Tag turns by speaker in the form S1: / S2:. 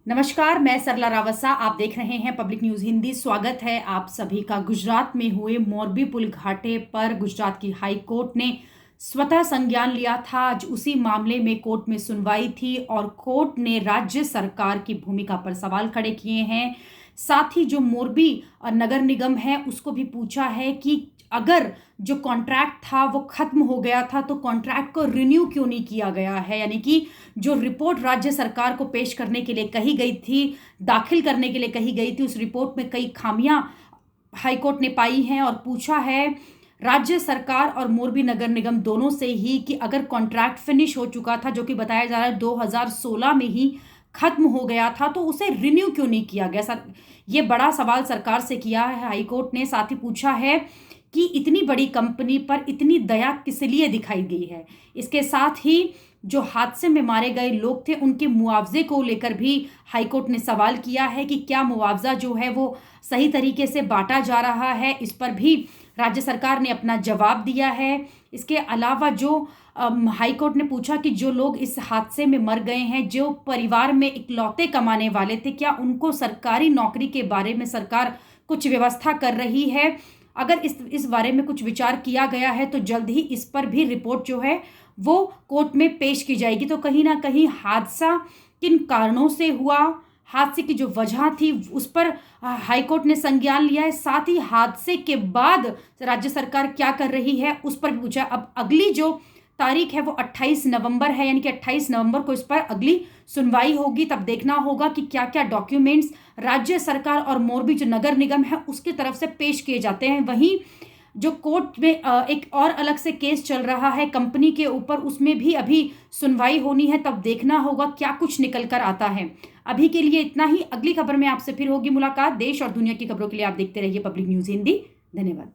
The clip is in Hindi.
S1: नमस्कार, मैं सरला रावसा। आप देख रहे हैं पब्लिक न्यूज हिंदी। स्वागत है आप सभी का। गुजरात में हुए मोरबी पुल घाटे पर गुजरात की हाई कोर्ट ने स्वतः संज्ञान लिया था। आज उसी मामले में कोर्ट में सुनवाई थी और कोर्ट ने राज्य सरकार की भूमिका पर सवाल खड़े किए हैं। साथ ही जो मोरबी नगर निगम है उसको भी पूछा है कि अगर जो कॉन्ट्रैक्ट था वो खत्म हो गया था तो कॉन्ट्रैक्ट को रिन्यू क्यों नहीं किया गया है। यानी कि जो रिपोर्ट राज्य सरकार को पेश करने के लिए कही गई थी, दाखिल करने के लिए कही गई थी, उस रिपोर्ट में कई खामियां हाईकोर्ट ने पाई हैं और पूछा है राज्य सरकार और मोरबी नगर निगम दोनों से ही कि अगर कॉन्ट्रैक्ट फिनिश हो चुका था, जो कि बताया जा रहा है 2016 में ही खत्म हो गया था, तो उसे रिन्यू क्यों नहीं किया गया। सर, ये बड़ा सवाल सरकार से किया है हाईकोर्ट ने। साथ ही पूछा है कि इतनी बड़ी कंपनी पर इतनी दया किस लिए दिखाई गई है। इसके साथ ही जो हादसे में मारे गए लोग थे उनके मुआवजे को लेकर भी हाईकोर्ट ने सवाल किया है कि क्या मुआवजा जो है वो सही तरीके से बांटा जा रहा है। इस पर भी राज्य सरकार ने अपना जवाब दिया है। इसके अलावा जो हाईकोर्ट ने पूछा कि जो लोग इस हादसे में मर गए हैं, जो परिवार में इकलौते कमाने वाले थे, क्या उनको सरकारी नौकरी के बारे में सरकार कुछ व्यवस्था कर रही है। अगर इस बारे में कुछ विचार किया गया है तो जल्द ही इस पर भी रिपोर्ट जो है वो कोर्ट में पेश की जाएगी। तो कहीं ना कहीं हादसा किन कारणों से हुआ, हादसे की जो वजह थी उस पर हाईकोर्ट ने संज्ञान लिया है। साथ ही हादसे के बाद राज्य सरकार क्या कर रही है उस पर भी पूछा। अब अगली जो तारीख है वो 28 नवंबर है, यानी कि 28 नवंबर को इस पर अगली सुनवाई होगी। तब देखना होगा कि क्या क्या डॉक्यूमेंट्स राज्य सरकार और मोरबी जो नगर निगम है उसकी तरफ से पेश किए जाते हैं। वहीं जो कोर्ट में एक और अलग से केस चल रहा है कंपनी के ऊपर, उसमें भी अभी सुनवाई होनी है। तब देखना होगा क्या कुछ निकल कर आता है। अभी के लिए इतना ही। अगली खबर में आपसे फिर होगी मुलाकात। देश और दुनिया की खबरों के लिए आप देखते रहिए पब्लिक न्यूज हिंदी। धन्यवाद।